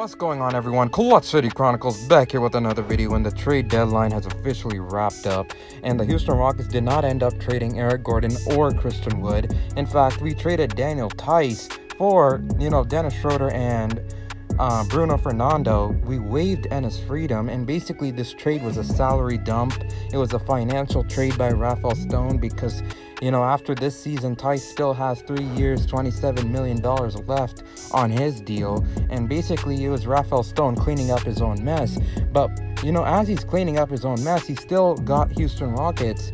What's going on, everyone? Clutch City Chronicles back here with another video, and the trade deadline has officially wrapped up, and the Houston Rockets did not end up trading Eric Gordon or Christian Wood. In fact, we traded Daniel Theis for, Dennis Schroeder and Bruno Fernando. We waived Enes Freedom, and basically this trade was a salary dump. It was a financial trade by Rafael Stone because, after this season, Theis still has 3 years, $27 million left on his deal, and basically it was Rafael Stone cleaning up his own mess. But, as he's cleaning up his own mess, he still got Houston Rockets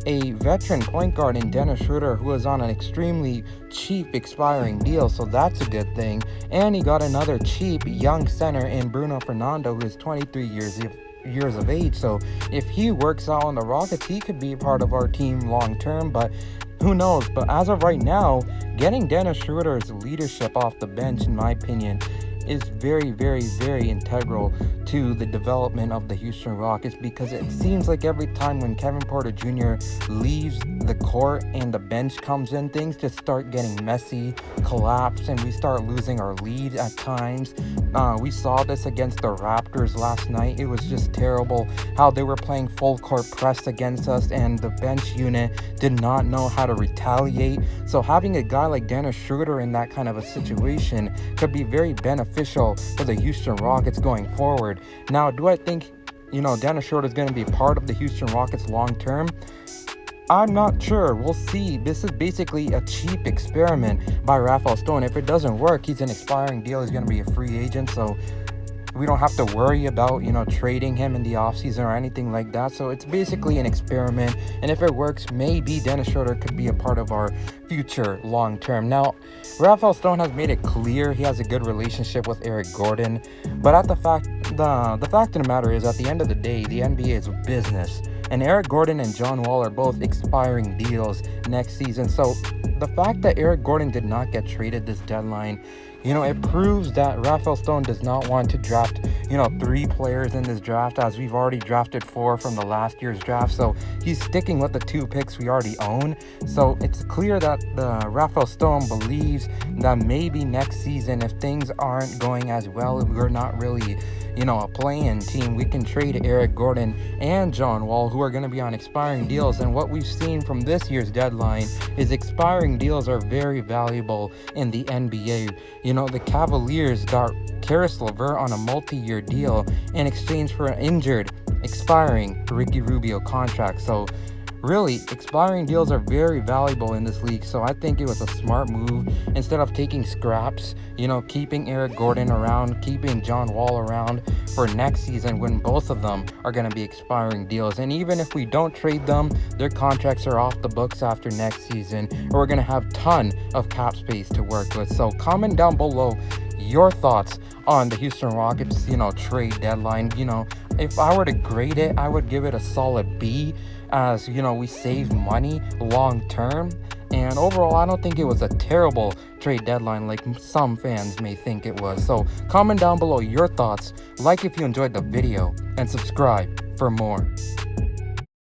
a veteran point guard in Dennis Schroeder, who is on an extremely cheap expiring deal, so that's a good thing. And he got another cheap young center in Bruno Fernando, who is 23 years of age. So if he works out on the Rockets, he could be part of our team long term, but who knows. But as of right now, getting Dennis Schroeder's leadership off the bench, in my opinion, is very, very, very integral to the development of the Houston Rockets, because it seems like every time when Kevin Porter Jr. leaves the court and the bench comes in, things just start getting messy, collapse, and we start losing our lead at times. We saw this against the Raptors last night. It was just terrible how they were playing full court press against us, and the bench unit did not know how to retaliate. So having a guy like Dennis Schroeder in that kind of a situation could be very beneficial for the Houston Rockets going forward. Now, do I think, Dennis Schroeder is going to be part of the Houston Rockets long term? I'm not sure. We'll see. This is basically a cheap experiment by Rafael Stone. If it doesn't work, he's an expiring deal. He's going to be a free agent, so we don't have to worry about, trading him in the offseason or anything like that. So it's basically an experiment, and if it works, maybe Dennis Schroeder could be a part of our future long term. Now, Rafael Stone has made it clear he has a good relationship with Eric Gordon, but the fact of the matter is, at the end of the day, the NBA is business, and Eric Gordon and John Wall are both expiring deals next season. So the fact that Eric Gordon did not get traded this deadline, it proves that Rafael Stone does not want to draft, 3 players in this draft, as we've already drafted 4 from the last year's draft. So he's sticking with the 2 picks we already own. So it's clear that Rafael Stone believes that maybe next season, if things aren't going as well, we're not really, a play-in team, we can trade Eric Gordon and John Wall, who are going to be on expiring deals. And what we've seen from this year's deadline is expiring deals are very valuable in the NBA. The Cavaliers got Caris LeVert on a multi-year deal in exchange for an injured, expiring Ricky Rubio contract. So really, expiring deals are very valuable in this league. So I think it was a smart move. Instead of taking scraps, keeping Eric Gordon around, keeping John Wall around for next season, when both of them are going to be expiring deals. And even if we don't trade them, their contracts are off the books after next season, and we're going to have a ton of cap space to work with. So comment down below your thoughts on the Houston Rockets, trade deadline. If I were to grade it, I would give it a solid B, as, we save money long term. And overall, I don't think it was a terrible trade deadline like some fans may think it was. So comment down below your thoughts, like if you enjoyed the video, and subscribe for more.